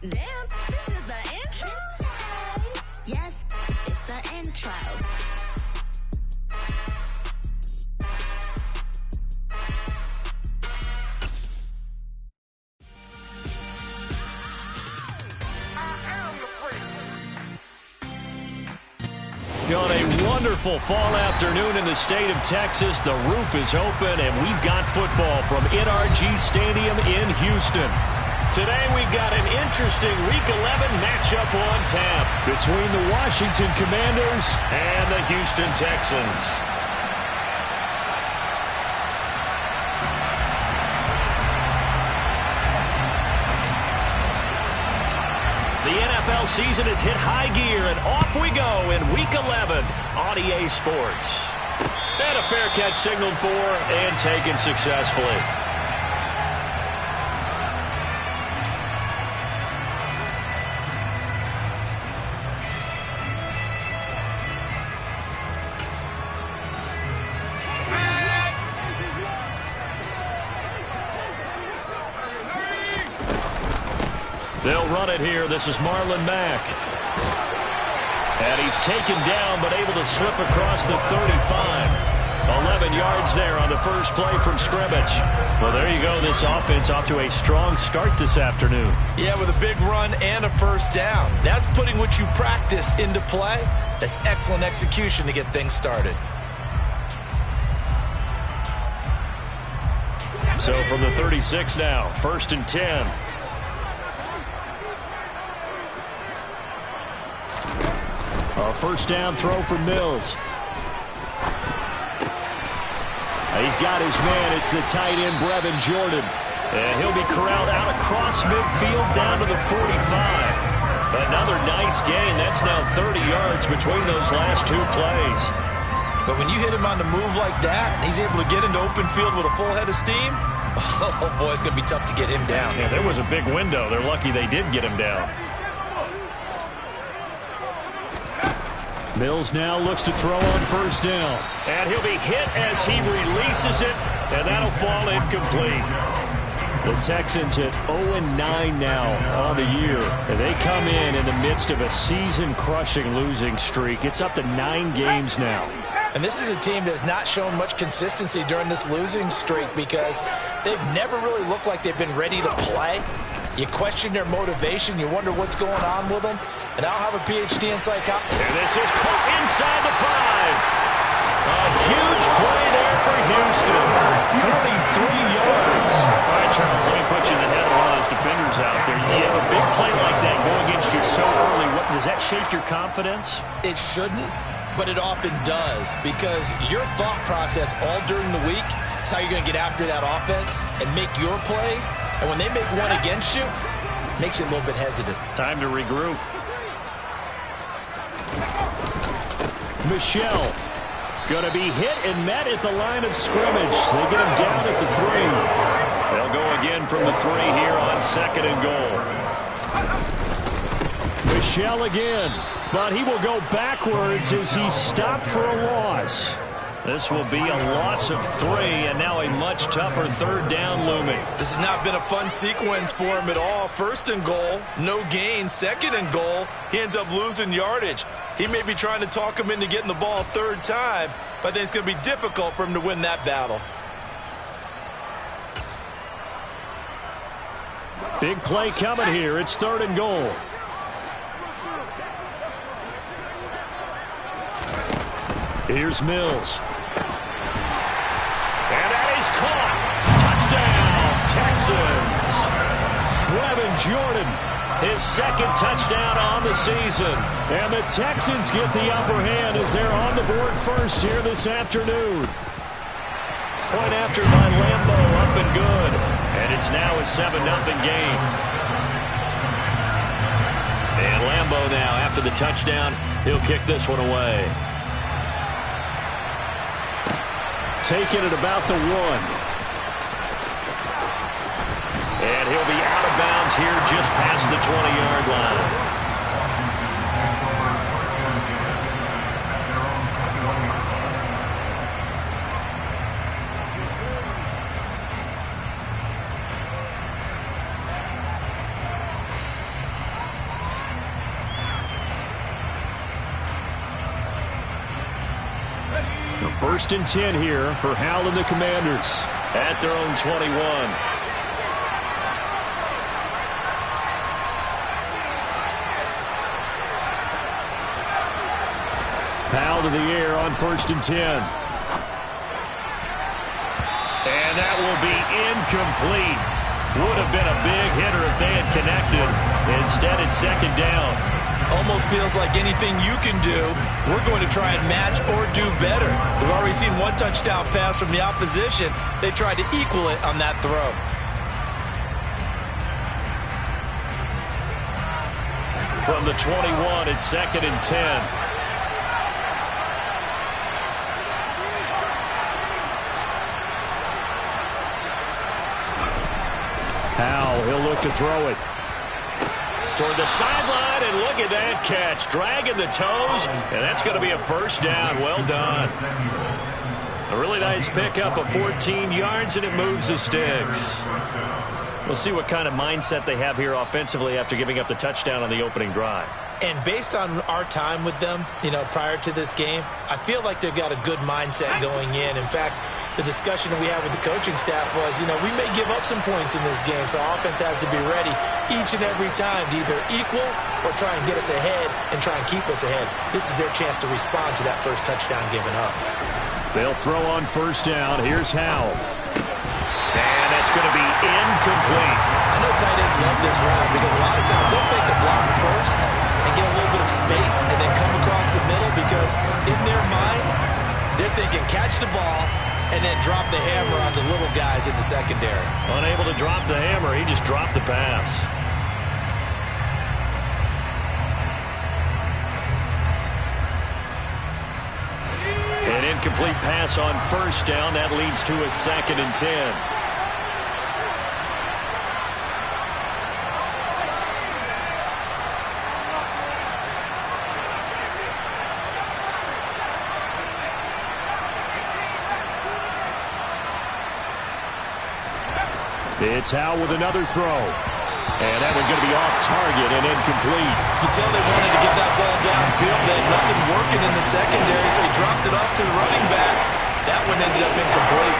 Damn, this is the intro? Yes, it's the intro. On a wonderful fall afternoon in the state of Texas, the roof is open, and we've got football from NRG Stadium in Houston. Today we've got an interesting Week 11 matchup on tap between the Washington Commanders and the Houston Texans. The NFL season has hit high gear, and off we go in Week 11 on EA Sports. And a fair catch signaled for and taken successfully. They'll run it here. This is Marlon Mack. And he's taken down, but able to slip across the 35. 11 yards there on the first play from scrimmage. Well, there you go. This offense off to a strong start this afternoon. Yeah, with a big run and a first down. That's putting what you practice into play. That's excellent execution to get things started. So from the 36 now, 1st and 10. A first down throw for Mills. He's got his man. It's the tight end, Brevin Jordan. And he'll be corralled out across midfield down to the 45. Another nice gain. That's now 30 yards between those last two plays. But when you hit him on the move like that, and he's able to get into open field with a full head of steam, oh boy, it's going to be tough to get him down. Yeah, there was a big window. They're lucky they did get him down. Mills now looks to throw on first down. And he'll be hit as he releases it, and that'll fall incomplete. The Texans at 0-9 now on the year. And they come in the midst of a season-crushing losing streak. It's up to 9 games now. And this is a team that's not shown much consistency during this losing streak because they've never really looked like they've been ready to play. You question their motivation. You wonder what's going on with them. And I'll have a PhD in psychology. And this is caught inside the 5. A huge play there for Houston. 43 yards. All right, Charles, let me put you in the head of one of those defenders out there. You have a big play like that going against you so early. Does that shake your confidence? It shouldn't, but it often does because your thought process all during the week is how you're going to get after that offense and make your plays. And when they make one against you, it makes you a little bit hesitant. Time to regroup. Michelle going to be hit and met at the line of scrimmage. They get him down at the 3. They'll go again from the 3 here on 2nd and goal. Michelle again, but he will go backwards as he's stopped for a loss. This will be a loss of 3, and now a much tougher 3rd down looming. This has not been a fun sequence for him at all. 1st and goal, no gain. 2nd and goal, he ends up losing yardage. He may be trying to talk him into getting the ball 3rd time, but I think it's going to be difficult for him to win that battle. Big play coming here. It's 3rd and goal. Here's Mills. And that is caught. Touchdown, Texans. Brevin Jordan, his 2nd touchdown on the season. And the Texans get the upper hand as they're on the board first here this afternoon. Point after by Lambo, up and good. And it's now a 7-0 game. And Lambo now, after the touchdown, he'll kick this one away. Taking it about the 1. And he'll be out of bounds here just past the 20-yard line. 1st and 10 here for Howell and the Commanders at their own 21. Howell to the air on 1st and 10. And that will be incomplete. Would have been a big hitter if they had connected. Instead, it's 2nd down. Almost feels like anything you can do, we're going to try and match or do better. We've already seen one touchdown pass from the opposition. They tried to equal it on that throw. From the 21, it's 2nd and 10. Howell, he'll look to throw it. Toward the sideline, and look at that catch. Dragging the toes, and that's going to be a 1st down. Well done. A really nice pickup of 14 yards, and it moves the sticks. We'll see what kind of mindset they have here offensively after giving up the touchdown on the opening drive. And based on our time with them, prior to this game, I feel like they've got a good mindset going in. In fact, the discussion that we had with the coaching staff was, we may give up some points in this game, so our offense has to be ready each and every time to either equal or try and get us ahead and try and keep us ahead. This is their chance to respond to that first touchdown given up. They'll throw on 1st down. Here's Howell. And that's going to be incomplete. I know tight ends love this route because a lot of times they'll fake a block first and get a little bit of space and then come across the middle because in their mind, they're thinking catch the ball and then drop the hammer on the little guys in the secondary. Unable to drop the hammer, he just dropped the pass. An incomplete pass on 1st down. That leads to a 2nd and 10. It's Howell with another throw. And that one's going to be off target and incomplete. You can tell they wanted to get that ball downfield. They had nothing working in the secondary, so he dropped it off to the running back. That one ended up incomplete.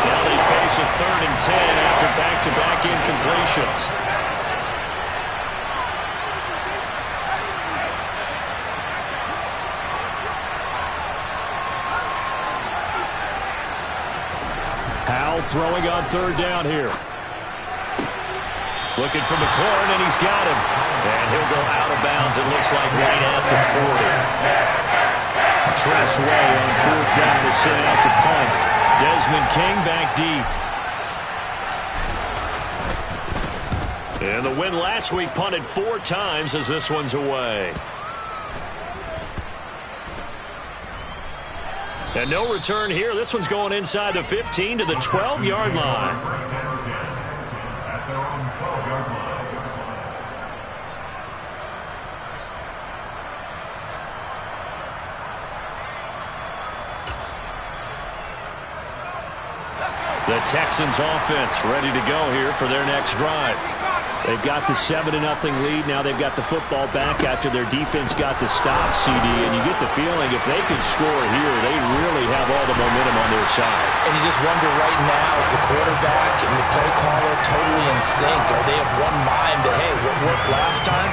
Now they face a 3rd and 10 after back-to-back incompletions. Howell throwing on 3rd down here. Looking for McLaurin, and he's got him. And he'll go out of bounds, it looks like, right at the 40. Tressway on 4th down is sent out to punt. Desmond King back deep. And the win last week punted 4 times as this one's away. And no return here. This one's going inside the 15 to the 12-yard line. The Texans offense ready to go here for their next drive. They've got the 7-0 lead. Now they've got the football back after their defense got the stop, CD. And you get the feeling if they could score here, they really have all the momentum on their side. And you just wonder right now, is the quarterback and the play caller totally in sync? Are they of one mind that, hey, what worked last time?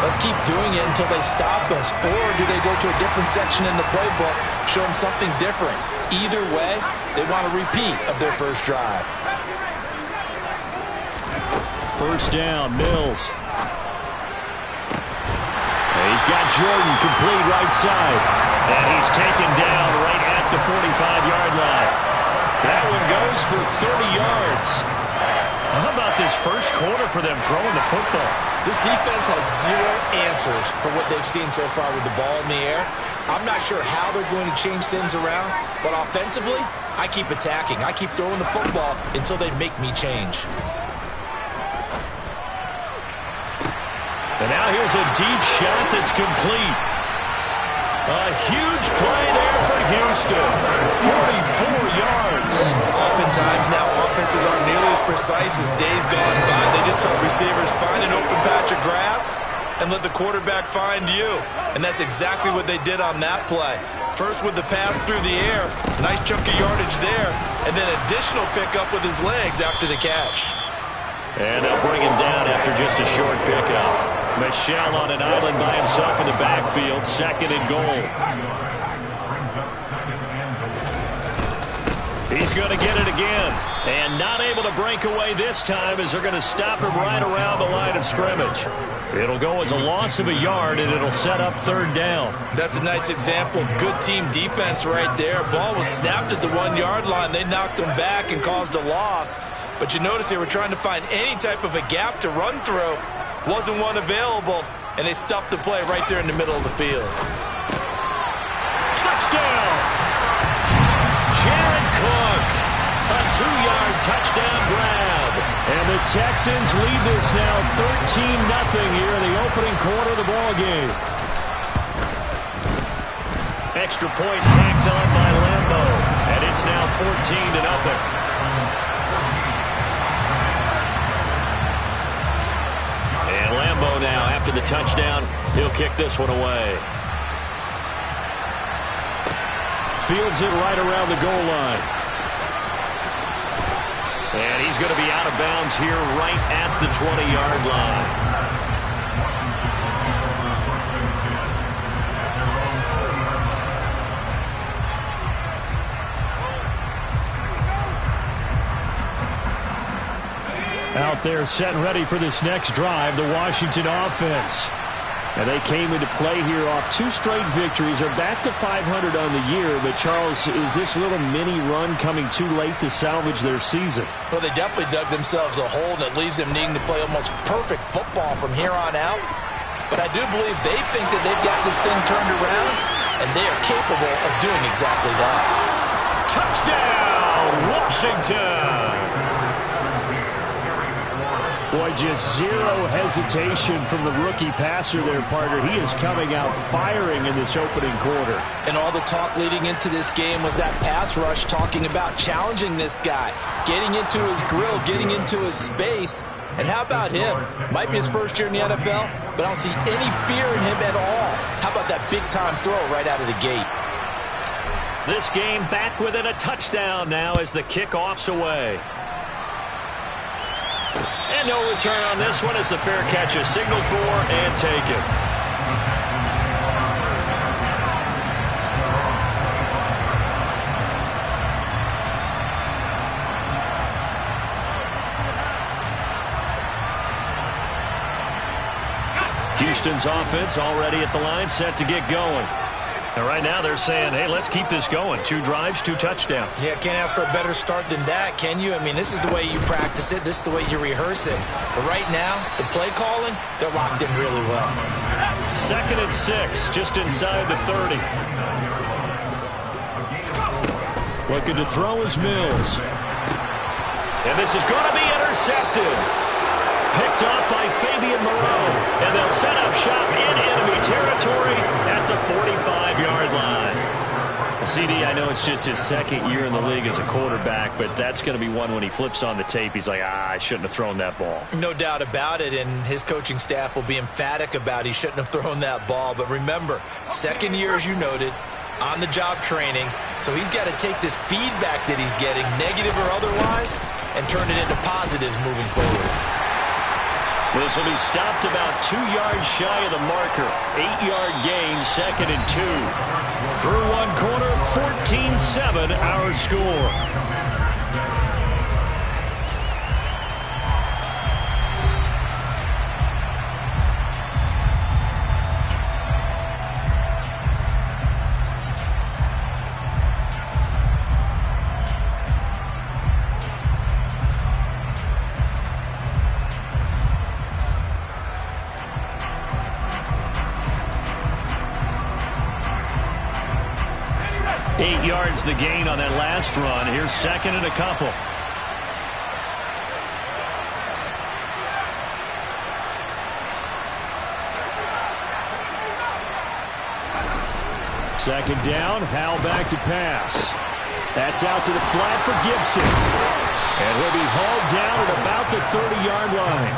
Let's keep doing it until they stop us. Or do they go to a different section in the playbook, show them something different? Either way, they want a repeat of their first drive. 1st down, Mills. He's got Jordan complete right side. And he's taken down right at the 45-yard line. That one goes for 30 yards. How about this first quarter for them throwing the football? This defense has 0 answers for what they've seen so far with the ball in the air. I'm not sure how they're going to change things around, but offensively, I keep attacking. I keep throwing the football until they make me change. And now here's a deep shot that's complete. A huge play there for Houston. 44 yards. Oftentimes now offenses aren't nearly as precise as days gone by. They just saw receivers find an open patch of grass and let the quarterback find you. And that's exactly what they did on that play. First with the pass through the air, nice chunk of yardage there, and then additional pickup with his legs after the catch. And they'll bring him down after just a short pickup. Michel on an island by himself in the backfield, 2nd and goal. He's going to get it again. And not able to break away this time as they're going to stop him right around the line of scrimmage. It'll go as a loss of a yard, and it'll set up 3rd down. That's a nice example of good team defense right there. Ball was snapped at the 1-yard line. They knocked him back and caused a loss. But you notice they were trying to find any type of a gap to run through. Wasn't one available, and they stuffed the play right there in the middle of the field. Touchdown! Jared Cook, a 2-yard touchdown grab. And the Texans lead this now 13-0 here in the opening quarter of the ball game. Extra point tacked on by Lambo, and it's now 14-0. And Lambo now, after the touchdown, he'll kick this one away. Fields it right around the goal line. And he's going to be out of bounds here right at the 20-yard line. Out there set and ready for this next drive, the Washington offense. And they came into play here off 2 straight victories. They're back to 500 on the year. But, Charles, is this little mini run coming too late to salvage their season? Well, they definitely dug themselves a hole that leaves them needing to play almost perfect football from here on out. But I do believe they think that they've got this thing turned around, and they are capable of doing exactly that. Touchdown, Washington! Boy, just zero hesitation from the rookie passer there, partner. He is coming out firing in this opening quarter. And all the talk leading into this game was that pass rush talking about challenging this guy, getting into his grill, getting into his space. And how about him? Might be his first year in the NFL, but I don't see any fear in him at all. How about that big-time throw right out of the gate? This game back within a touchdown now as the kickoff's away. And no return on this one as the fair catch is signaled for and taken. Houston's offense already at the line, set to get going. And right now they're saying, hey, let's keep this going. 2 drives, 2 touchdowns. Yeah, can't ask for a better start than that, can you? I mean, this is the way you practice it. This is the way you rehearse it. But right now, the play calling, they're locked in really well. 2nd and 6, just inside the 30. Looking to throw is Mills. And this is going to be intercepted. Picked off by Fabian Moreau. And they'll set up shop in enemy territory at the 45-yard line. CD, I know it's just his 2nd year in the league as a quarterback, but that's going to be one when he flips on the tape. He's like, I shouldn't have thrown that ball. No doubt about it, and his coaching staff will be emphatic about he shouldn't have thrown that ball. But remember, 2nd year, as you noted, on-the-job training. So he's got to take this feedback that he's getting, negative or otherwise, and turn it into positives moving forward. This will be stopped about 2 yards shy of the marker. 8-yard gain, 2nd and 2. Through one quarter, 14-7 our score. 8 yards the gain on that last run. Here's 2nd and a couple. Second down, Howell back to pass. That's out to the flat for Gibson. And he'll be hauled down at about the 30-yard line.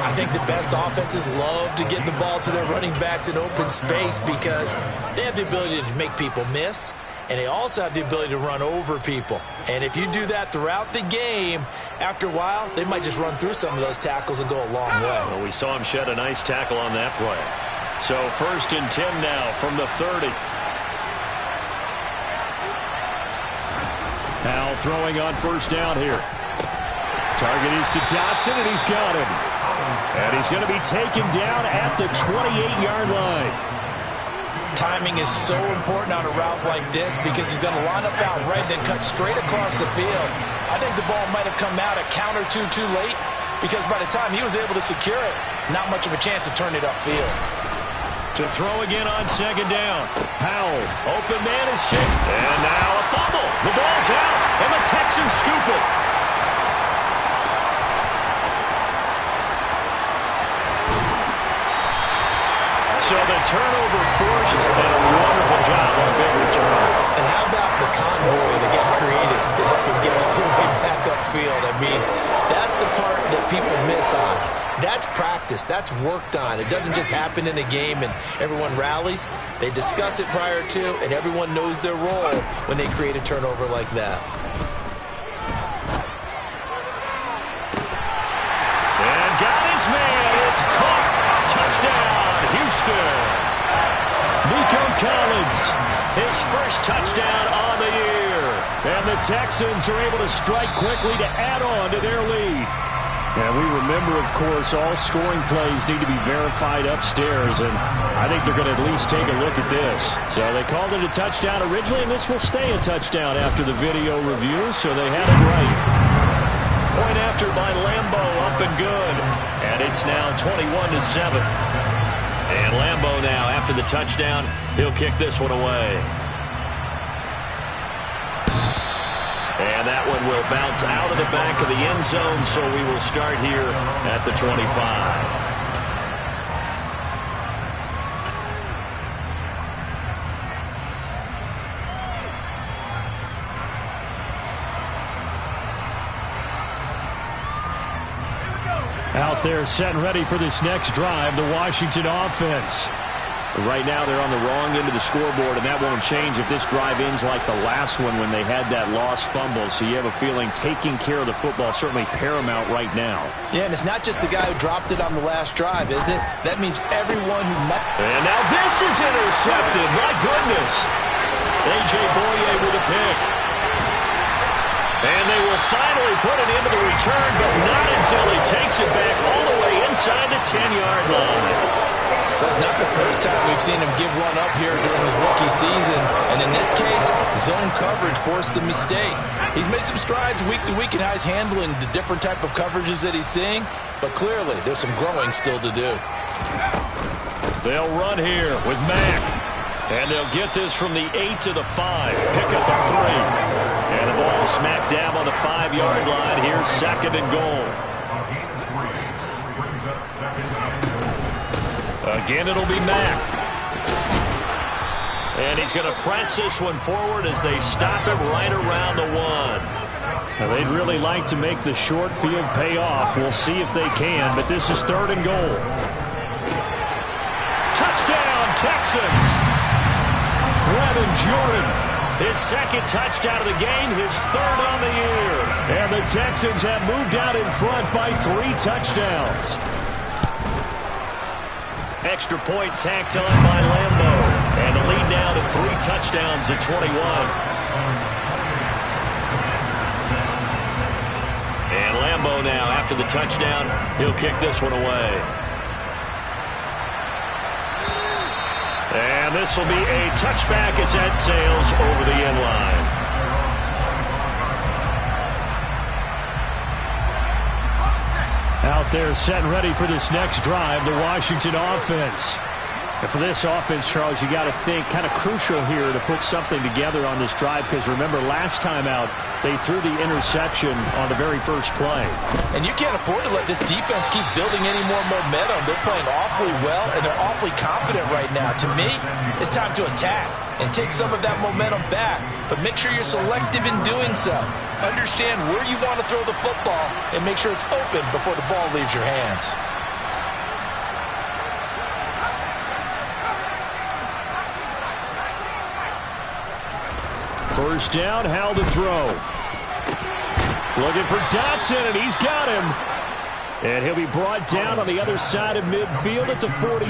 I think the best offenses love to get the ball to their running backs in open space because they have the ability to make people miss, and they also have the ability to run over people. And if you do that throughout the game, after a while, they might just run through some of those tackles and go a long way. Well, we saw him shed a nice tackle on that play. So 1st and 10 now from the 30. Now throwing on 1st down here. Target is to Dotson, and he's got him. And he's going to be taken down at the 28-yard line. Timing is so important on a route like this because he's going to line up out right, then cut straight across the field. I think the ball might have come out a count or two too late because by the time he was able to secure it, not much of a chance to turn it upfield. To throw again on 2nd down. Powell, open man is safe. And now a fumble. The ball's out, and the Texans scoop it. So the turnover forced, and a wonderful job on a big return. And how about the convoy that got created to help him get all the way back upfield? I mean, that's the part that people miss on. That's practice. That's worked on. It doesn't just happen in a game and everyone rallies. They discuss it prior to, and everyone knows their role when they create a turnover like that. And got his man. It's caught. Touchdown, Houston. Nico Collins, his first touchdown on the year. And the Texans are able to strike quickly to add on to their lead. And we remember, of course, all scoring plays need to be verified upstairs, and I think they're going to at least take a look at this. So they called it a touchdown originally, and this will stay a touchdown after the video review, so they had it right. Point after by Lambo, up and good. And it's now 21-7. And Lambo now, after the touchdown, he'll kick this one away. And that one will bounce out of the back of the end zone, so we will start here at the 25. Out there set and ready for this next drive, the Washington offense. Right now they're on the wrong end of the scoreboard, and that won't change if this drive ends like the last one when they had that lost fumble. So you have a feeling taking care of the football certainly paramount right now. Yeah, and it's not just the guy who dropped it on the last drive, is it? That means everyone who might... And now this is intercepted. My goodness. A.J. Boye with a pick. And they will finally put it into the return, but not until he takes it back all the way inside the 10-yard line. That's not the first time we've seen him give one up here during his rookie season. And in this case, zone coverage forced the mistake. He's made some strides week to week in how he's handling the different type of coverages that he's seeing. But clearly, there's some growing still to do. They'll run here with Mack. And they'll get this from the 8 to the 5. Pick up a 3. And the ball smack dab on the 5-yard line. Here's 2nd and goal. Again, it'll be Mack. And he's going to press this one forward as they stop it right around the 1. Now, they'd really like to make the short field pay off. We'll see if they can, but this is 3rd and goal. Touchdown, Texans! Brevin Jordan, his 2nd touchdown of the game, his 3rd on the year. And the Texans have moved out in front by 3 touchdowns. Extra point tacked on by Lambo. And the lead now to 3 touchdowns at 21. And Lambo now, after the touchdown, he'll kick this one away. And this will be a touchback as that sails over the end line. Out there set and ready for this next drive, the Washington offense. And for this offense, Charles, you got to think kind of crucial here to put something together on this drive because remember last time out they threw the interception on the very first play. And you can't afford to let this defense keep building any more momentum. They're playing awfully well and they're awfully confident right now. To me, it's time to attack and take some of that momentum back. But make sure you're selective in doing so. Understand where you want to throw the football and make sure it's open before the ball leaves your hands. First down, Howell to throw. Looking for Dotson, and he's got him. And he'll be brought down on the other side of midfield at the 43.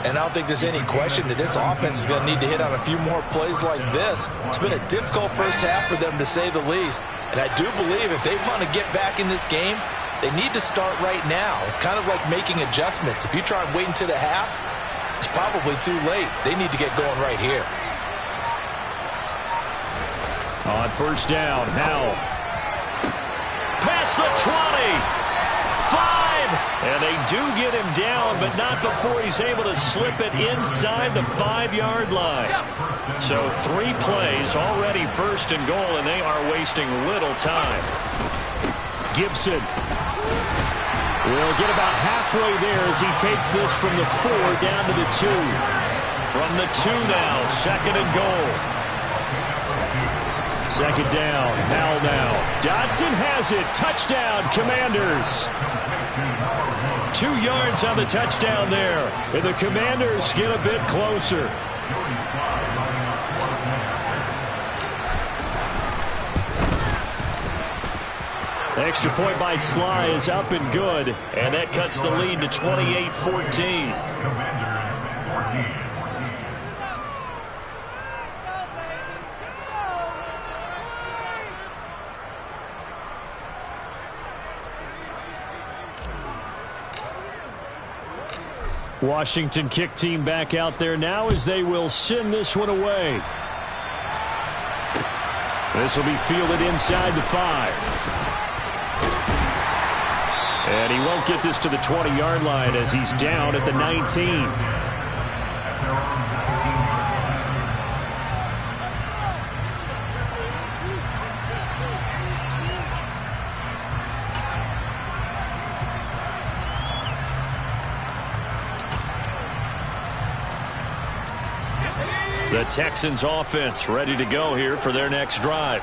And I don't think there's any question that this offense is going to need to hit on a few more plays like this. It's been a difficult first half for them, to say the least. And I do believe if they want to get back in this game, they need to start right now. It's kind of like making adjustments. If you try and wait until the half, it's probably too late. They need to get going right here. On first down, Howell. Past the 20. 5. And they do get him down, but not before he's able to slip it inside the 5-yard line. So 3 plays, already first and goal, and they are wasting little time. Gibson will get about halfway there as he takes this from the 4 down to the 2. From the 2 now, second and goal. Second down, Howell now. Dotson has it. Touchdown, Commanders. 2 yards on the touchdown there. And the Commanders get a bit closer. Extra point by Sly is up and good. And that cuts the lead to 28-14. Washington kick team back out there now as they will send this one away. This will be fielded inside the 5. And he won't get this to the 20-yard line as he's down at the 19. The Texans offense ready to go here for their next drive.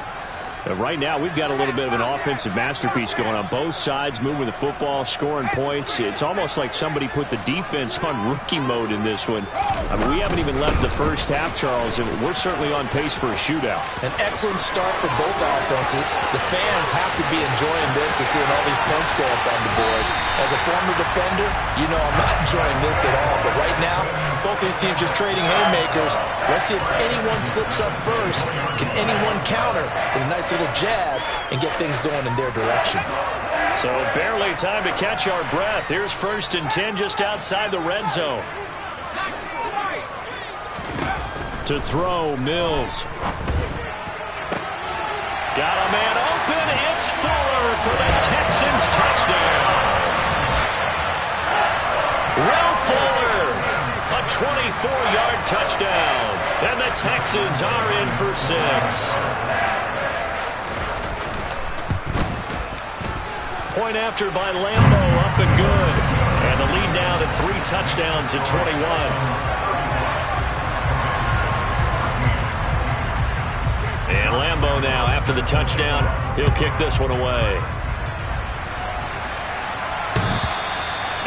Right now, we've got a little bit of an offensive masterpiece going on both sides, moving the football, scoring points. It's almost like somebody put the defense on rookie mode in this one. I mean, we haven't even left the first half, Charles, and we're certainly on pace for a shootout. An excellent start for both offenses. The fans have to be enjoying this to seeing all these points go up on the board. As a former defender, you know I'm not enjoying this at all. But right now, both these teams just trading haymakers. Let's see if anyone slips up first. Can anyone counter with a nice little jab and get things going in their direction? So barely time to catch our breath. Here's first and 10 just outside the red zone. To throw, Mills. Got a man open. It's Fuller for the Texans touchdown. Will Fuller, a 24-yard touchdown. And the Texans are in for 6. Point after by Lambo, up and good. And the lead now to 3 touchdowns at 21. And Lambo now, after the touchdown, he'll kick this one away.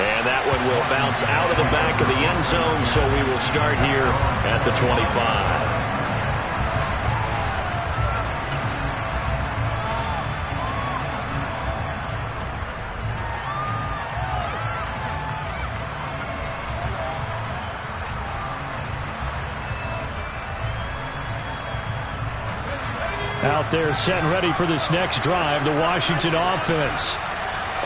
And that one will bounce out of the back of the end zone, so we will start here at the 25. Out there set and ready for this next drive, the Washington offense.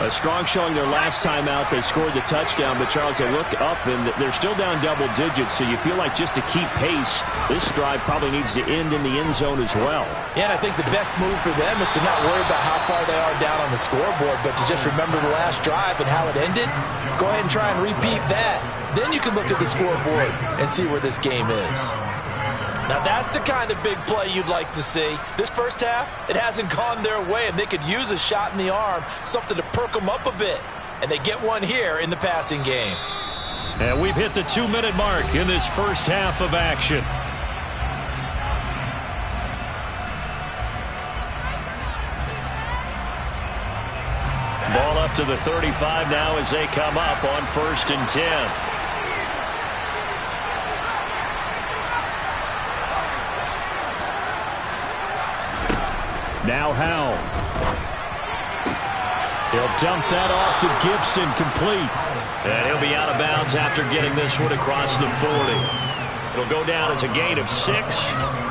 A strong showing their last time out. They scored the touchdown, but Charles, they look up and they're still down double digits, so you feel like just to keep pace, this drive probably needs to end in the end zone as well. Yeah, and I think the best move for them is to not worry about how far they are down on the scoreboard, but to just remember the last drive and how it ended. Go ahead and try and repeat that. Then you can look at the scoreboard and see where this game is. Now that's the kind of big play you'd like to see. This first half, it hasn't gone their way, and they could use a shot in the arm, something to perk them up a bit. And they get one here in the passing game. And we've hit the 2-minute mark in this first half of action. Ball up to the 35 now as they come up on 1st and 10. Now Howell. He'll dump that off to Gibson, complete. And he'll be out of bounds after getting this one across the 40. It'll go down as a gain of 6,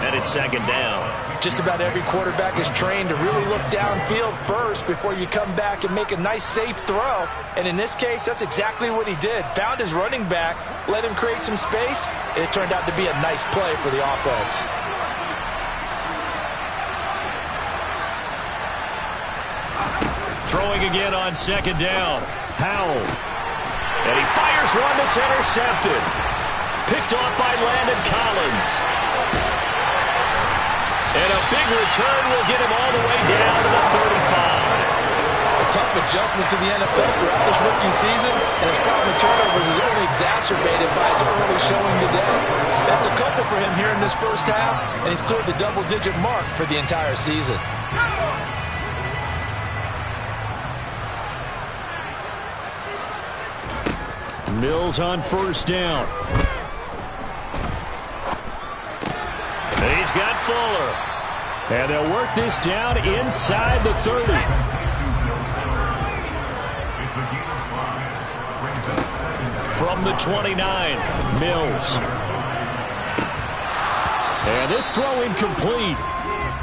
and it's second down. Just about every quarterback is trained to really look downfield first before you come back and make a nice, safe throw. And in this case, that's exactly what he did. Found his running back, let him create some space, and it turned out to be a nice play for the offense. Throwing again on second down. Howell. And he fires one that's intercepted. Picked off by Landon Collins. And a big return will get him all the way down to the 35. A tough adjustment to the NFL throughout this rookie season, and his problem with turnovers is only exacerbated by his early showing today. That's a couple for him here in this first half, and he's cleared the double-digit mark for the entire season. Mills on first down. He's got Fuller. And they'll work this down inside the 30. From the 29, Mills. And this throw incomplete.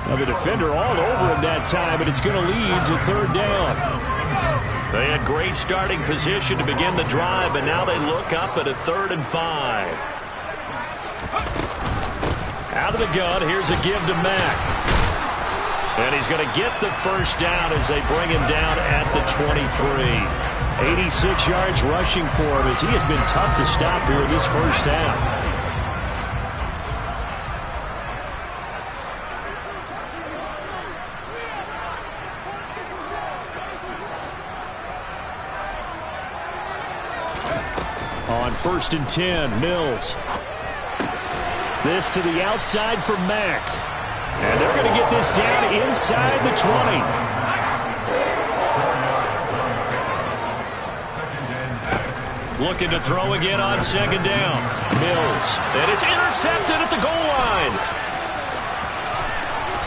Now the defender all over him that time, but it's going to lead to third down. They had great starting position to begin the drive, but now they look up at a 3rd and 5. Out of the gun, here's a give to Mack. And he's going to get the first down as they bring him down at the 23. 86 yards rushing for him as he has been tough to stop here in this first half. On 1st and 10, Mills. This to the outside for Mack. And they're going to get this down inside the 20. Looking to throw again on second down. Mills. And it's intercepted at the goal line.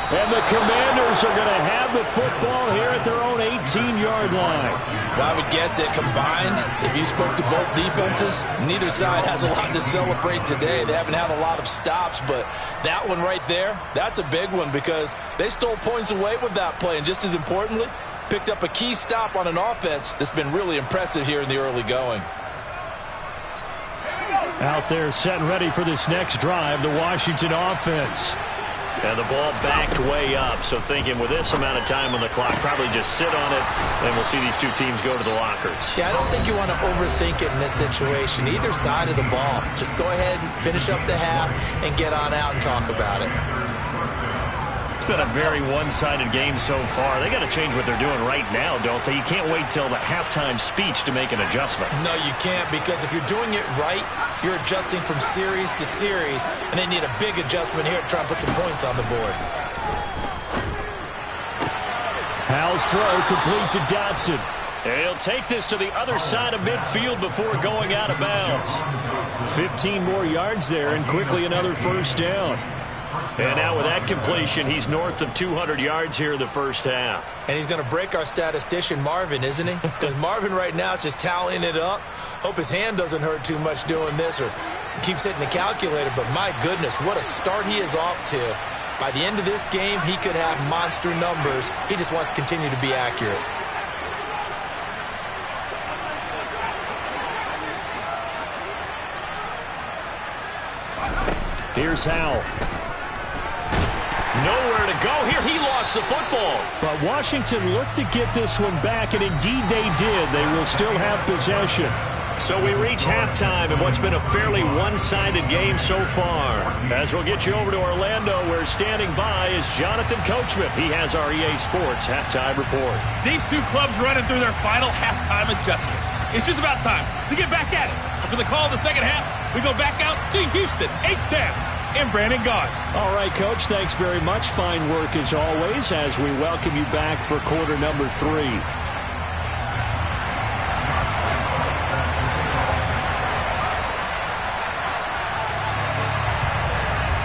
And the Commanders are going to have the football here at their own 18-yard line. Well, I would guess that combined, if you spoke to both defenses, neither side has a lot to celebrate today. They haven't had a lot of stops, but that one right there, that's a big one because they stole points away with that play. And just as importantly, picked up a key stop on an offense that's been really impressive here in the early going. Out there set and ready for this next drive, the Washington offense. And the ball backed way up, so thinking with this amount of time on the clock, probably just sit on it, and we'll see these two teams go to the lockers. Yeah, I don't think you want to overthink it in this situation. Either side of the ball. Just go ahead and finish up the half and get on out and talk about it. It's been a very one-sided game so far. They got to change what they're doing right now, don't they? You can't wait till the halftime speech to make an adjustment. No, you can't, because if you're doing it right, you're adjusting from series to series, and they need a big adjustment here to try and put some points on the board. Howell's throw complete to Dotson. And he'll take this to the other side of midfield before going out of bounds. 15 more yards there, and quickly another first down. And now with that completion, he's north of 200 yards here in the first half. And he's going to break our statistician, Marvin, isn't he? Because Marvin right now is just tallying it up. Hope his hand doesn't hurt too much doing this or keeps hitting the calculator. But my goodness, what a start he is off to. By the end of this game, he could have monster numbers. He just wants to continue to be accurate. Here's Howell. Nowhere to go here. He lost the football. But Washington looked to get this one back, and indeed they did. They will still have possession. So we reach halftime in what's been a fairly one-sided game so far. As we'll get you over to Orlando, where standing by is Jonathan Coachman. He has our EA Sports halftime report. These two clubs running through their final halftime adjustments. It's just about time to get back at it. For the call of the second half, we go back out to Houston, H-Town, and Brandon Gaud. All right, Coach, thanks very much. Fine work as always as we welcome you back for quarter number 3.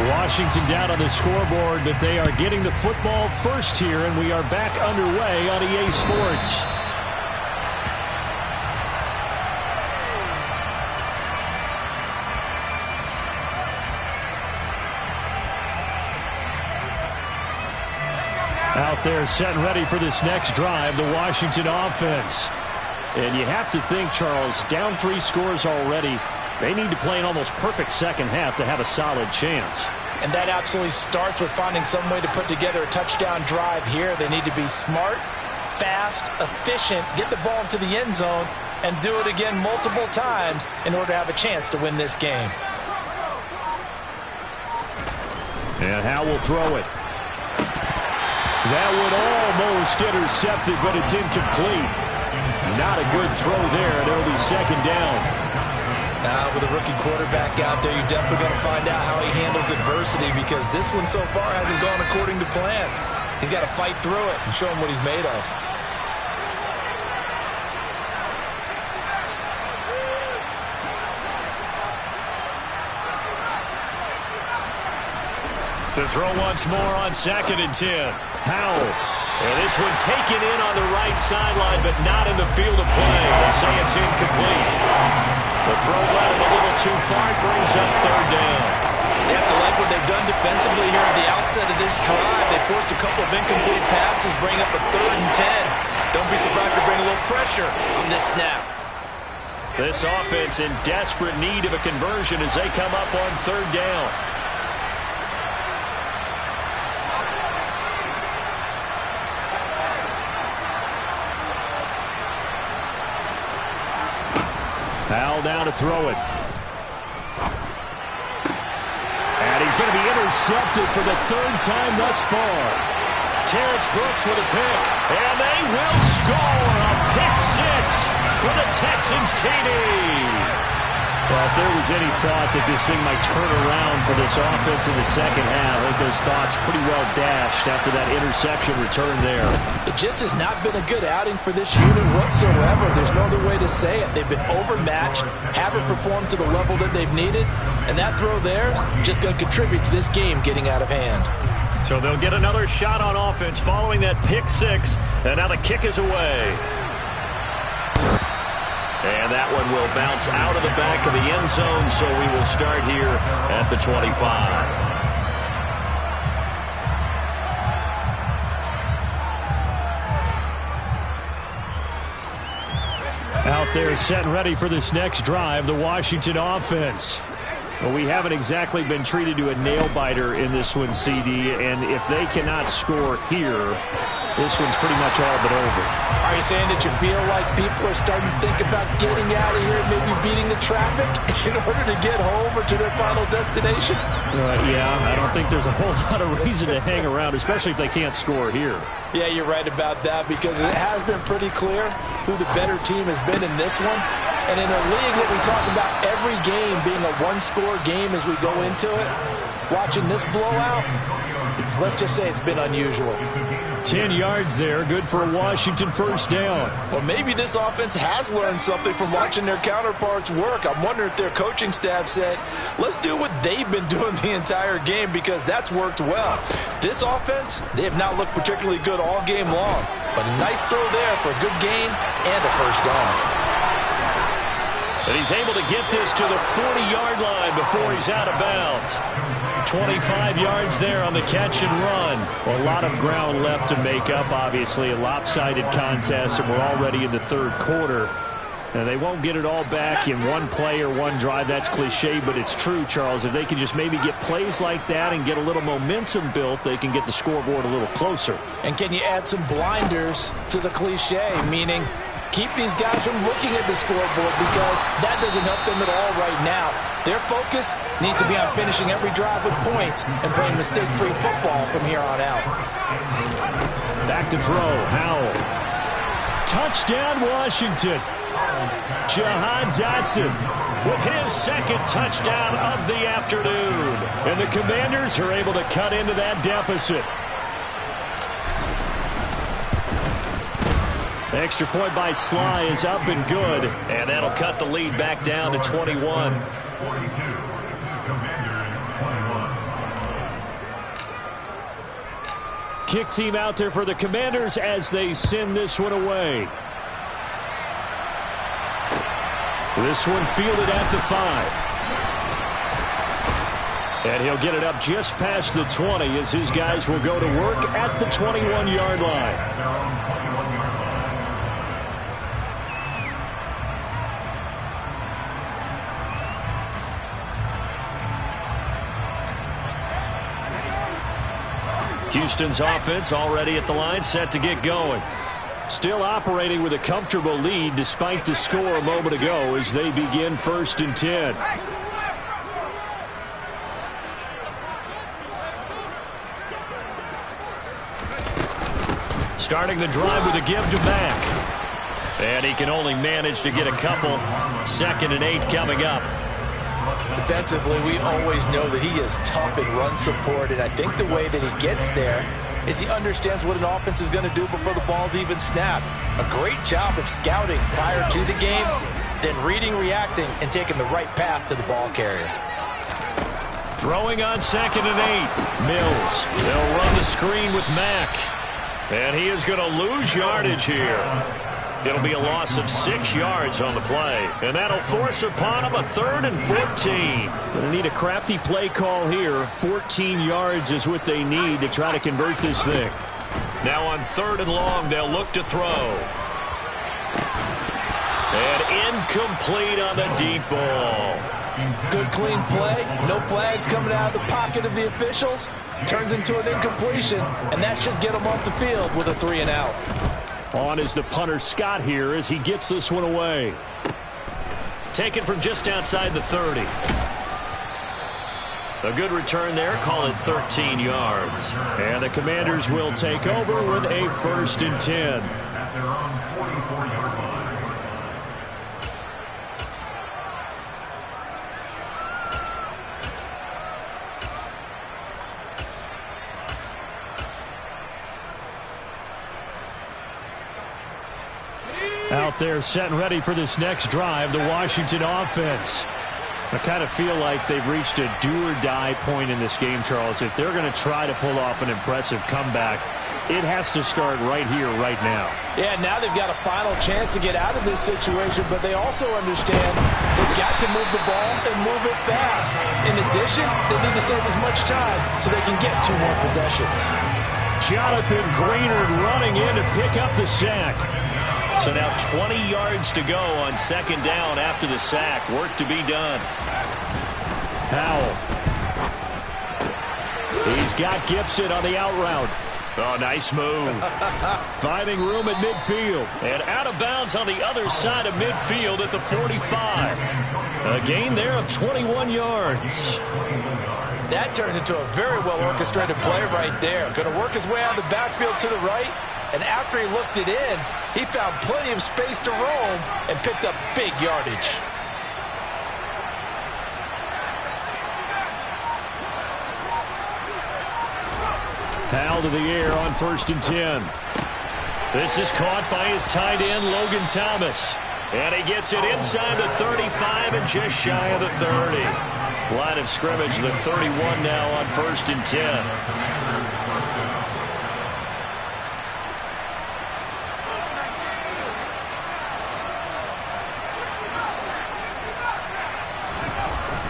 Washington down on the scoreboard, but they are getting the football first here, and we are back underway on EA Sports. Out there set and ready for this next drive, the Washington offense. And you have to think, Charles, down 3 scores already. They need to play an almost perfect second half to have a solid chance. And that absolutely starts with finding some way to put together a touchdown drive here. They need to be smart, fast, efficient, get the ball to the end zone, and do it again multiple times in order to have a chance to win this game. And Howe will throw it. That would almost intercept it, but it's incomplete. Not a good throw there, and it'll be second down. With a rookie quarterback out there, you're definitely going to find out how he handles adversity, because this one so far hasn't gone according to plan. He's got to fight through it and show him what he's made of. To throw once more on 2nd and 10. Powell. And this one taken in on the right sideline, but not in the field of play. They say it's incomplete. The throw led him a little too far. It brings up 3rd down. They have to like what they've done defensively here at the outset of this drive. They forced a couple of incomplete passes, bring up a 3rd and 10. Don't be surprised to bring a little pressure on this snap. This offense in desperate need of a conversion as they come up on 3rd down. Powell down to throw it. And he's going to be intercepted for the 3rd time thus far. Terrence Brooks with a pick. And they will score a pick 6 for the Texans TD. Well, if there was any thought that this thing might turn around for this offense in the second half, I think those thoughts pretty well dashed after that interception return there. It just has not been a good outing for this unit whatsoever. There's no other way to say it. They've been overmatched, haven't performed to the level that they've needed, and that throw there is just going to contribute to this game getting out of hand. So they'll get another shot on offense following that pick 6, and now the kick is away. And that one will bounce out of the back of the end zone, so we will start here at the 25. Out there set and ready for this next drive, the Washington offense. Well, we haven't exactly been treated to a nail-biter in this one, CD, and if they cannot score here, this one's pretty much all but over. Are you saying that you feel like people are starting to think about getting out of here and maybe beating the traffic in order to get home or to their final destination? Yeah, I don't think there's a whole lot of reason to hang around, especially if they can't score here. Yeah, you're right about that, because it has been pretty clear who the better team has been in this one. And in a league that we talk about every game being a one-score game as we go into it, watching this blowout, let's just say it's been unusual. 10 yards there, good for a Washington 1st down. Well, maybe this offense has learned something from watching their counterparts work. I'm wondering if their coaching staff said, let's do what they've been doing the entire game, because that's worked well. This offense, they have not looked particularly good all game long, but a nice throw there for a good gain and a 1st down. But he's able to get this to the 40-yard line before he's out of bounds. 25 yards there on the catch and run. Well, a lot of ground left to make up, obviously. A lopsided contest, and we're already in the 3rd quarter. And they won't get it all back in one play or one drive. That's cliche, but it's true, Charles. If they can just maybe get plays like that and get a little momentum built, they can get the scoreboard a little closer. And can you add some blinders to the cliche, meaning keep these guys from looking at the scoreboard, because that doesn't help them at all right now. Their focus needs to be on finishing every drive with points and playing mistake-free football from here on out. Back to throw, Howell. Touchdown, Washington. Jahan Dotson with his 2nd touchdown of the afternoon. And the Commanders are able to cut into that deficit. Extra point by Sly is up and good. And that'll cut the lead back down to 21. kick team out there for the Commanders as they send this one away. This one fielded at the 5. And he'll get it up just past the 20 as his guys will go to work at the 21-yard line. Houston's offense already at the line, set to get going. Still operating with a comfortable lead despite the score a moment ago as they begin 1st and 10. Starting the drive with a give to Mack. And he can only manage to get a couple. 2nd and 8 coming up. Defensively, we always know that he is tough in run support, and I think the way that he gets there is he understands what an offense is going to do before the ball's even snapped. A great job of scouting prior to the game, then reading, reacting, and taking the right path to the ball carrier. Throwing on 2nd and 8. Mills. They'll run the screen with Mack. And he is going to lose yardage here. It'll be a loss of 6 yards on the play. And that'll force upon him a 3rd and 14. Going to need a crafty play call here. 14 yards is what they need to try to convert this thing. Now on 3rd and long, they'll look to throw. And incomplete on the deep ball. Good clean play. No flags coming out of the pocket of the officials. Turns into an incompletion, and that should get him off the field with a 3 and out. On is the punter Scott here as he gets this one away. Taken from just outside the 30. A good return there. Call it 13 yards. And the Commanders will take over with a 1st and 10. Out there set and ready for this next drive, the Washington offense. I kind of feel like they've reached a do-or-die point in this game, Charles. If they're going to try to pull off an impressive comeback, it has to start right here, right now. Yeah, now they've got a final chance to get out of this situation, but they also understand they've got to move the ball and move it fast. In addition, they need to save as much time so they can get 2 more possessions. Jonathan Greenard running in to pick up the sack. So now 20 yards to go on 2nd down after the sack. Work to be done. Howell. He's got Gibson on the out route. Oh, nice move. Finding room at midfield. And out of bounds on the other side of midfield at the 45. A gain there of 21 yards. That turns into a very well-orchestrated play right there. Going to work his way out of the backfield to the right. And after he looked it in, he found plenty of space to roam and picked up big yardage. Foul to the air on 1st and 10. This is caught by his tight end, Logan Thomas. And he gets it inside the 35 and just shy of the 30. Line of scrimmage, the 31 now on 1st and 10.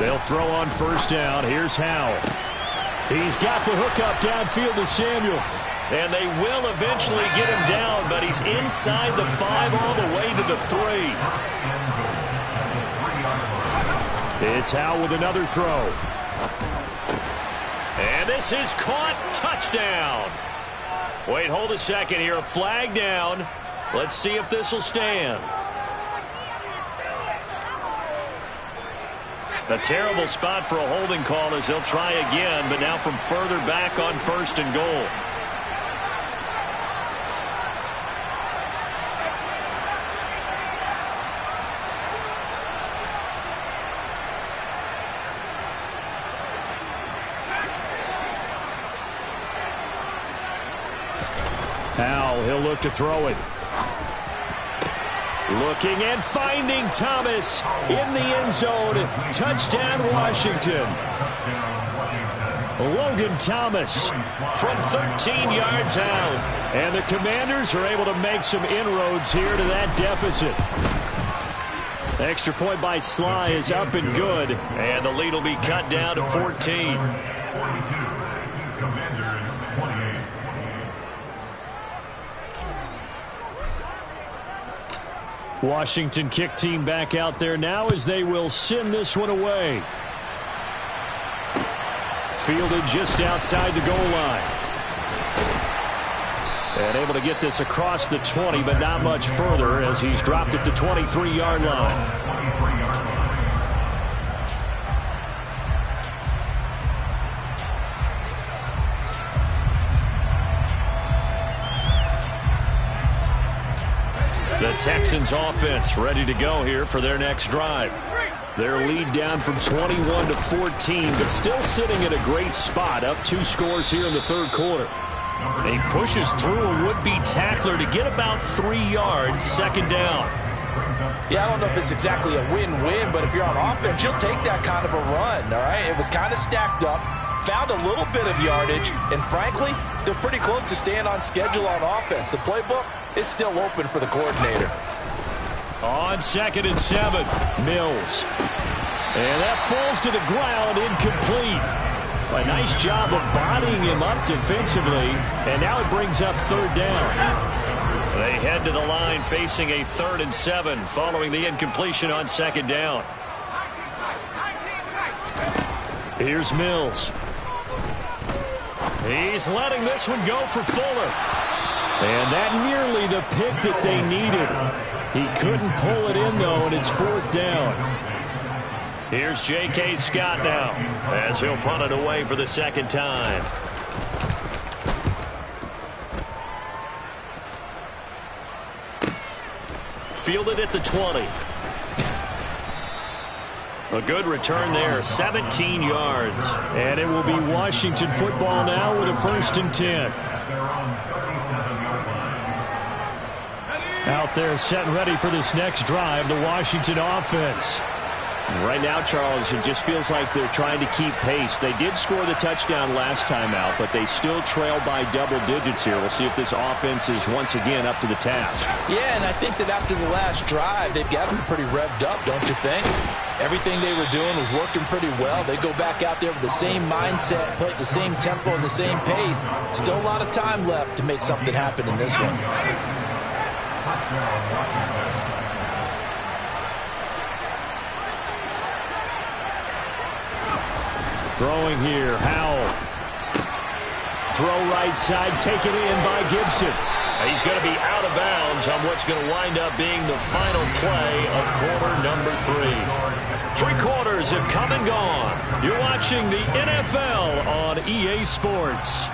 They'll throw on 1st down. Here's Howell. He's got the hook up downfield to Samuel. And they will eventually get him down, but he's inside the 5 all the way to the 3. It's Howell with another throw. And this is caught. Touchdown. Wait, hold a second here. A flag down. Let's see if this will stand. A terrible spot for a holding call as they'll try again, but now from further back on 1st and goal. Howell, he'll look to throw it. Looking and finding Thomas in the end zone. Touchdown, Washington. Logan Thomas from 13 yards out. And the Commanders are able to make some inroads here to that deficit. The extra point by Sly is up and good. And the lead will be cut down to 14. Washington kick team back out there now as they will send this one away. Fielded just outside the goal line. And able to get this across the 20, but not much further as he's dropped it to 23-yard line. The Texans offense ready to go here for their next drive. Their lead down from 21 to 14, but still sitting at a great spot, up 2 scores here in the third quarter. He pushes through a would-be tackler to get about 3 yards, second down. Yeah, I don't know if it's exactly a win-win, but if you're on offense, you'll take that kind of a run, all right? It was kind of stacked up, found a little bit of yardage, and frankly, they're pretty close to staying on schedule on offense. The playbook is still open for the coordinator. On 2nd and 7, Mills. And that falls to the ground, incomplete. A nice job of bodying him up defensively, and now it brings up third down. They head to the line facing a 3rd and 7 following the incompletion on 2nd down. Here's Mills. He's letting this one go for Fuller. And that nearly the pick that they needed. He couldn't pull it in, though, and it's 4th down. Here's J.K. Scott now as he'll punt it away for the second time. Fielded at the 20. A good return there, 17 yards. And it will be Washington football now with a 1st and 10. Out there set and ready for this next drive, the Washington offense. Right now, Charles, it just feels like they're trying to keep pace. They did score the touchdown last time out, but they still trail by double digits here. We'll see if this offense is once again up to the task. Yeah, and I think that after the last drive, they've got to be pretty revved up, don't you think? Everything they were doing was working pretty well. They go back out there with the same mindset, play at the same tempo and the same pace. Still a lot of time left to make something happen in this one. Throwing here, Howell. Throw right side, taken in by Gibson. He's going to be out of bounds on what's going to wind up being the final play of quarter number 3. 3 quarters have come and gone. You're watching the NFL on EA Sports.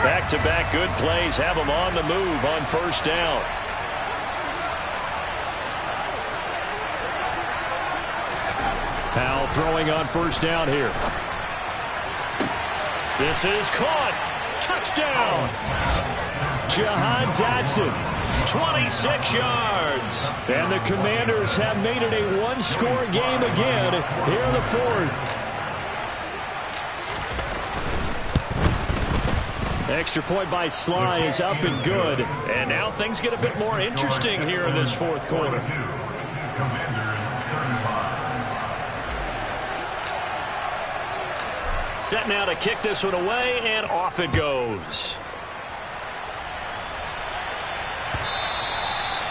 Back-to-back good plays have them on the move on 1st down. Howell throwing on 1st down here. This is caught. Touchdown. Jahan Dotson, 26 yards. And the Commanders have made it a 1-score game again here in the 4th. Extra point by Sly is up and good. And now things get a bit more interesting here in this 4th quarter. Set now to kick this one away, and off it goes.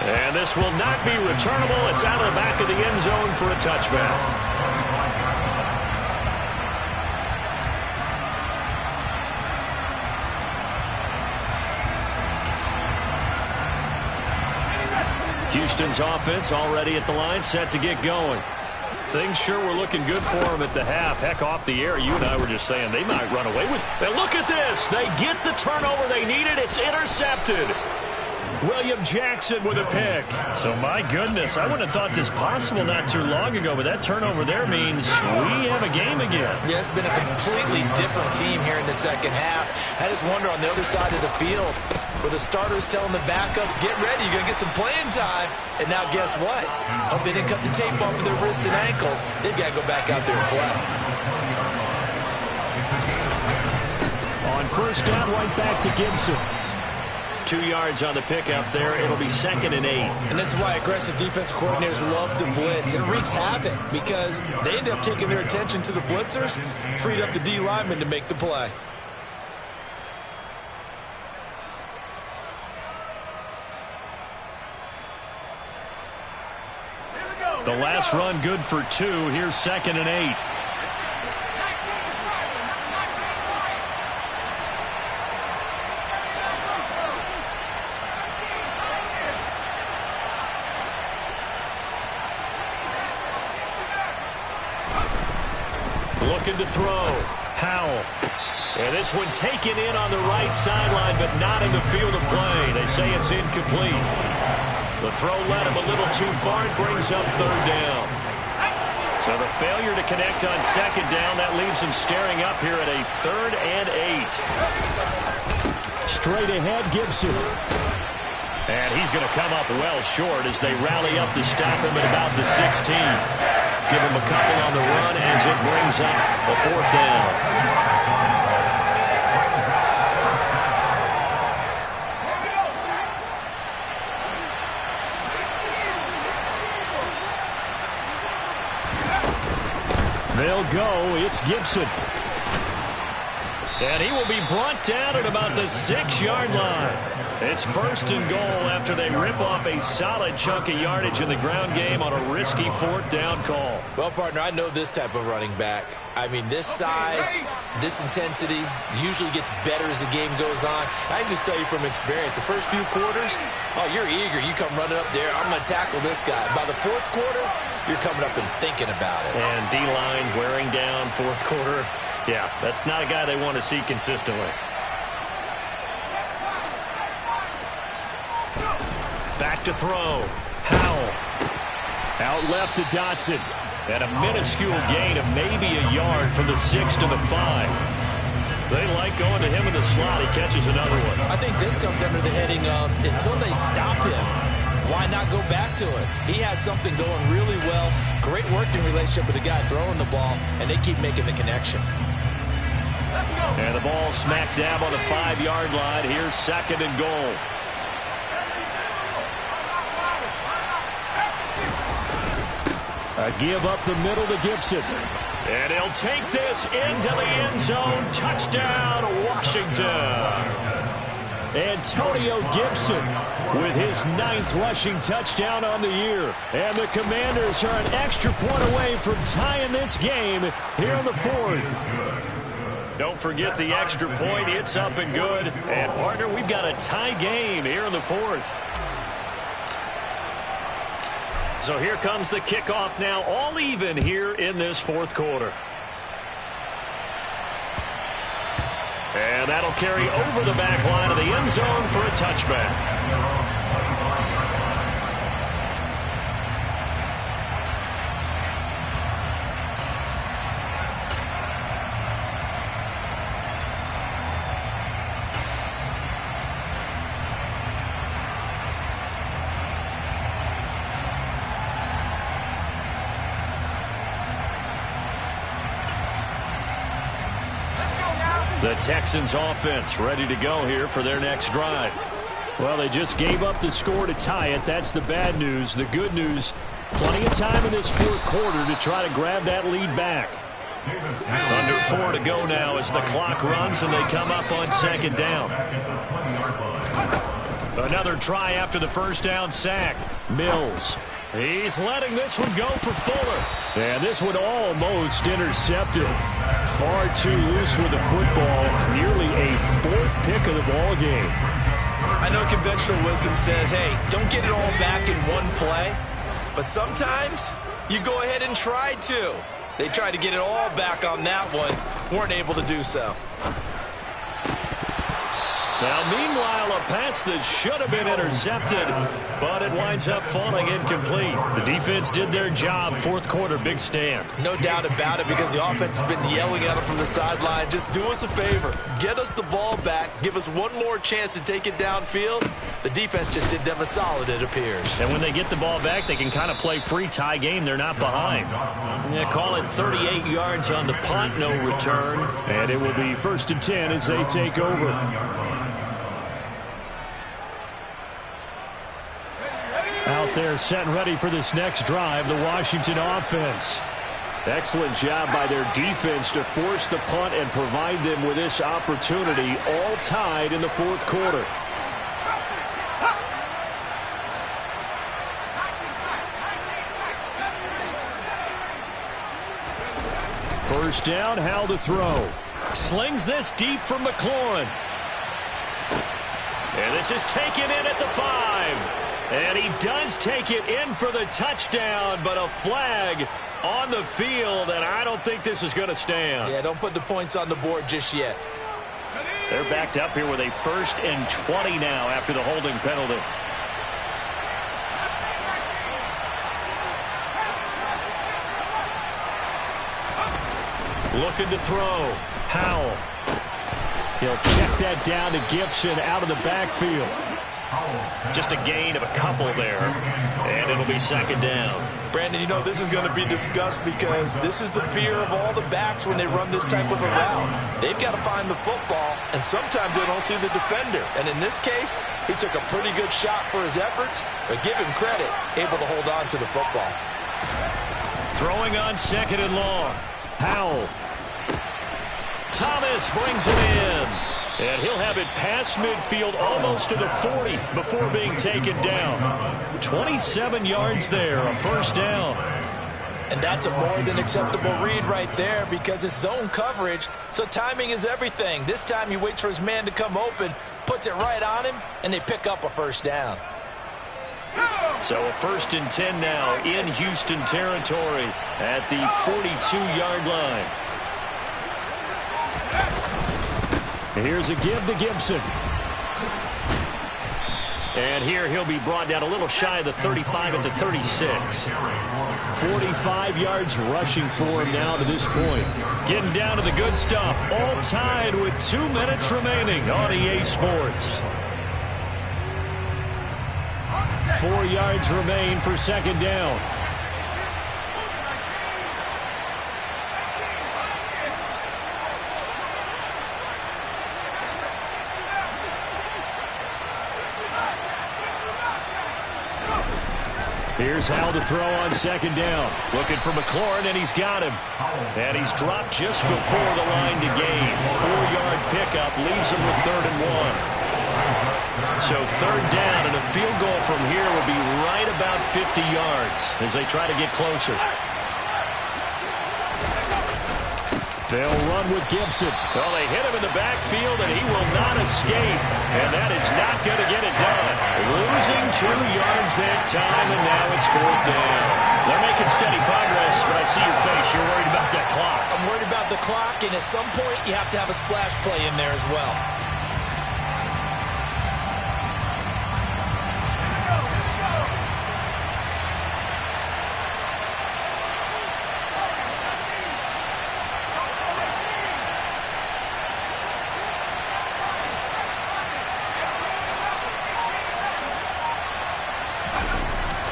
And this will not be returnable. It's out of the back of the end zone for a touchback. Houston's offense already at the line, set to get going. Things sure were looking good for them at the half. Heck, off the air, you and I were just saying they might run away with it. And look at this. They get the turnover they needed. It's intercepted. William Jackson with a pick. So, my goodness, I wouldn't have thought this possible not too long ago, but that turnover there means we have a game again. Yeah, it's been a completely different team here in the second half. I just wonder on the other side of the field where the starters telling the backups, get ready, you're going to get some playing time. And now guess what? Hope they didn't cut the tape off of their wrists and ankles. They've got to go back out there and play. On first down, right back to Gibson. 2 yards on the pickup there. It'll be 2nd and 8. And this is why aggressive defensive coordinators love to blitz. It wreaks havoc because they end up taking their attention to the blitzers, freed up the D lineman to make the play. The last run good for 2. Here's 2nd and 8. Looking to throw. Howell. And this one taken in on the right sideline, but not in the field of play. They say it's incomplete. The throw led him a little too far. It brings up 3rd down. So the failure to connect on 2nd down, that leaves him staring up here at a 3rd and 8. Straight ahead, Gibson. And he's going to come up well short as they rally up to stop him at about the 16. Give him a couple on the run as it brings up a 4th down. They'll go. It's Gibson. And he will be brought down at about the 6-yard line. It's 1st and goal after they rip off a solid chunk of yardage in the ground game on a risky 4th down call. Well, partner, I know this type of running back. I mean, this size, this intensity usually gets better as the game goes on. I can just tell you from experience, the first few quarters, oh, you're eager. You come running up there, I'm going to tackle this guy. By the 4th quarter, you're coming up and thinking about it. And D-line wearing down 4th quarter. Yeah, that's not a guy they want to see consistently. Back to throw. Howell. Out left to Dotson. And a minuscule gain of maybe a yard from the 6 to the 5. They like going to him in the slot. He catches another one. I think this comes under the heading of until they stop him, why not go back to it? He has something going really well. Great working relationship with the guy throwing the ball, and they keep making the connection. And the ball smack dab on the 5-yard line. Here's 2nd and goal. A give up the middle to Gibson. And he'll take this into the end zone. Touchdown, Washington. Antonio Gibson with his 9th rushing touchdown on the year. And the Commanders are an extra point away from tying this game here in the 4th. Don't forget the extra point. It's up and good. And, partner, we've got a tie game here in the 4th. So here comes the kickoff now, all even here in this 4th quarter. And that'll carry over the back line of the end zone for a touchback. The Texans offense ready to go here for their next drive. Well, they just gave up the score to tie it. That's the bad news. The good news, plenty of time in this 4th quarter to try to grab that lead back. Under 4 to go now as the clock runs and they come up on 2nd down. Another try after the 1st down sack. Mills. He's letting this one go for Fuller. And this one almost intercepted. Far too loose with the football. Nearly a 4th pick of the ball game. I know conventional wisdom says, hey, don't get it all back in one play. But sometimes you go ahead and try to. They tried to get it all back on that one. Weren't able to do so. Now, meanwhile, a pass that should have been intercepted, but it winds up falling incomplete. The defense did their job. Fourth quarter, big stand. No doubt about it, because the offense has been yelling at them from the sideline. Just do us a favor. Get us the ball back. Give us one more chance to take it downfield. The defense just did them a solid, it appears. And when they get the ball back, they can kind of play free tie game. They're not behind. Yeah, call it 38 yards on the punt, no return. And it will be 1st and 10 as they take over. Out there set and ready for this next drive, the Washington offense. Excellent job by their defense to force the punt and provide them with this opportunity, all tied in the fourth quarter. First down, Howell to throw. Slings this deep from McLaurin. And this is taken in at the 5. And he does take it in for the touchdown, but a flag on the field, and I don't think this is going to stand. Yeah, don't put the points on the board just yet. They're backed up here with a 1st and 20 now after the holding penalty. Looking to throw. Howell. He'll check that down to Gibson out of the backfield. Just a gain of a couple there, and it'll be 2nd down. Brandon, you know, this is going to be discussed because this is the fear of all the backs when they run this type of a route. They've got to find the football, and sometimes they don't see the defender. And in this case, he took a pretty good shot for his efforts, but give him credit, able to hold on to the football. Throwing on 2nd and long. Howell. Thomas brings it in. And he'll have it past midfield almost to the 40 before being taken down. 27 yards there, a 1st down. And that's a more than acceptable read right there because it's zone coverage, so timing is everything. This time he waits for his man to come open, puts it right on him, and they pick up a 1st down. So a 1st and 10 now in Houston territory at the 42-yard line. Here's a give to Gibson. And here he'll be brought down a little shy of the 35 at the 36. 45 yards rushing for him now to this point. Getting down to the good stuff. All tied with 2 minutes remaining on EA Sports. 4 yards remain for 2nd down. Here's Howell to throw on 2nd down. Looking for McLaurin, and he's got him. And he's dropped just before the line to gain. 4-yard pickup leaves him with 3rd and 1. So 3rd down, and a field goal from here would be right about 50 yards as they try to get closer. They'll run with Gibson. Well, they hit him in the backfield, and he will not escape. And that is not going to get it done. Losing 2 yards that time, and now it's 4th down. They're making steady progress, but I see your face. You're worried about that clock. I'm worried about the clock, and at some point you have to have a splash play in there as well.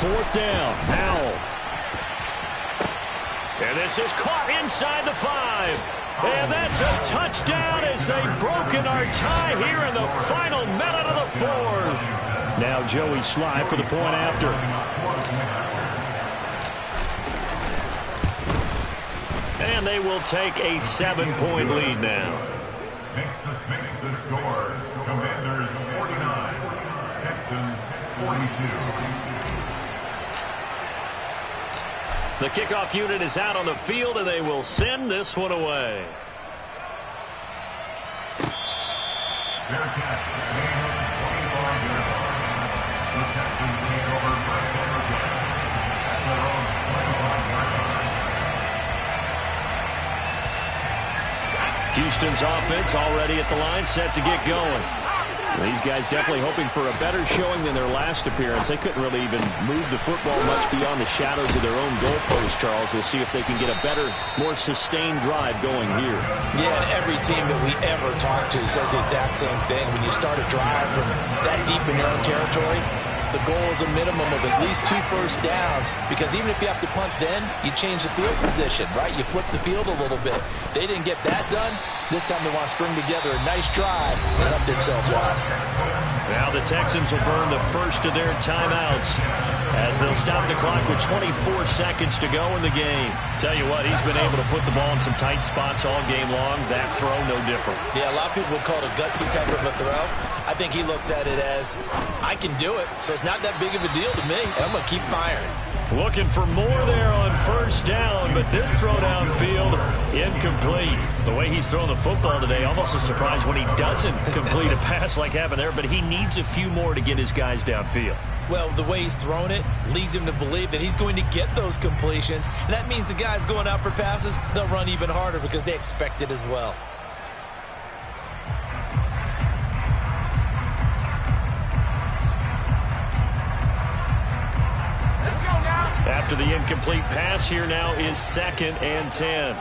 Fourth down, Howell. And this is caught inside the 5. And that's a touchdown as they've broken our tie here in the final minute of the 4th. Now Joey Sly for the point after. And they will take a 7-point lead now. Makes the score. Commanders 49, Texans 42. The kickoff unit is out on the field, and they will send this one away. Their catch, 25-yard line. The Texans take over first down play at their own 25-yard line. Houston's offense already at the line, set to get going. These guys definitely hoping for a better showing than their last appearance. They couldn't really even move the football much beyond the shadows of their own goalpost, Charles. We'll see if they can get a better, more sustained drive going here. Yeah, and every team that we ever talk to says the exact same thing. When you start a drive from that deep in your own territory, the goal is a minimum of at least 2 first downs, because even if you have to punt then, you change the field position, right? You flip the field a little bit. They didn't get that done. This time they want to string together a nice drive and help themselves out. Now the Texans will burn the first of their timeouts as they'll stop the clock with 24 seconds to go in the game. Tell you what, he's been able to put the ball in some tight spots all game long. That throw, no different. Yeah, a lot of people would call it a gutsy type of a throw. I think he looks at it as, I can do it, so it's not that big of a deal to me, and I'm going to keep firing. Looking for more there on first down, but this throw downfield, incomplete. The way he's throwing the football today, almost a surprise when he doesn't complete a pass like happened there, but he needs a few more to get his guys downfield. Well, the way he's thrown it leads him to believe that he's going to get those completions, and that means the guys going out for passes, they'll run even harder because they expect it as well. After the incomplete pass, here now is 2nd and 10.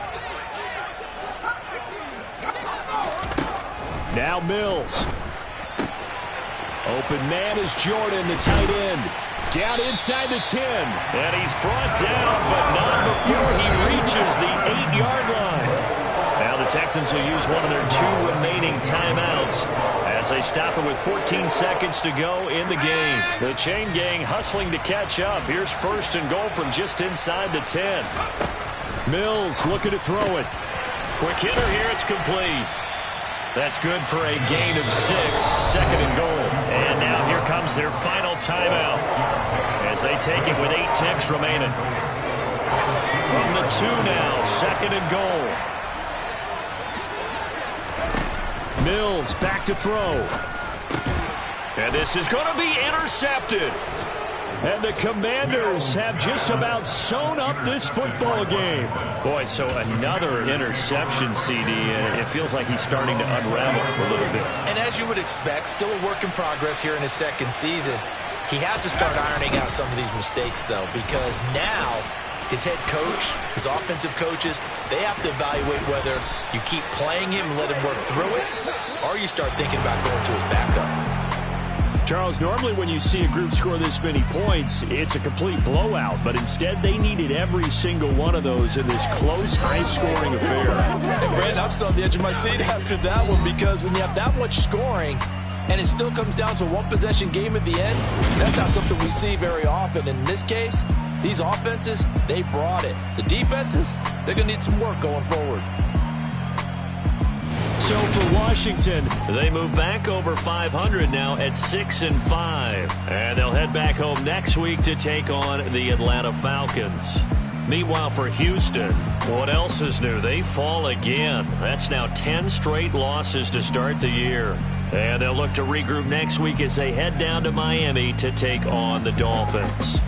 Now Mills. Open man is Jordan, the tight end. Down inside the 10. And he's brought down, but not before he reaches the 8-yard line. Now the Texans will use one of their 2 remaining timeouts as they stop it with 14 seconds to go in the game. The chain gang hustling to catch up. Here's 1st and goal from just inside the 10. Mills looking to throw it. Quick hitter here, it's complete. That's good for a gain of 6, 2nd and goal. And now here comes their final timeout as they take it with 8 ticks remaining. From the 2 now, 2nd and goal. Mills back to throw. And this is going to be intercepted. And the Commanders have just about sewn up this football game. Boy, so another interception, CD, and it feels like he's starting to unravel a little bit. And as you would expect, still a work in progress here in his 2nd season. He has to start ironing out some of these mistakes, though, because now his head coach, his offensive coaches, they have to evaluate whether you keep playing him and let him work through it, or you start thinking about going to his backup. Charles, normally when you see a group score this many points, it's a complete blowout. But instead, they needed every single one of those in this close, high-scoring affair. And Brandon, I'm still on the edge of my seat after that one, because when you have that much scoring and it still comes down to a one-possession game at the end, that's not something we see very often. In this case, these offenses, they brought it. The defenses, they're going to need some work going forward. So for Washington, they move back over 500 now at 6-5. And they'll head back home next week to take on the Atlanta Falcons. Meanwhile, for Houston, what else is new? They fall again. That's now 10 straight losses to start the year. And they'll look to regroup next week as they head down to Miami to take on the Dolphins.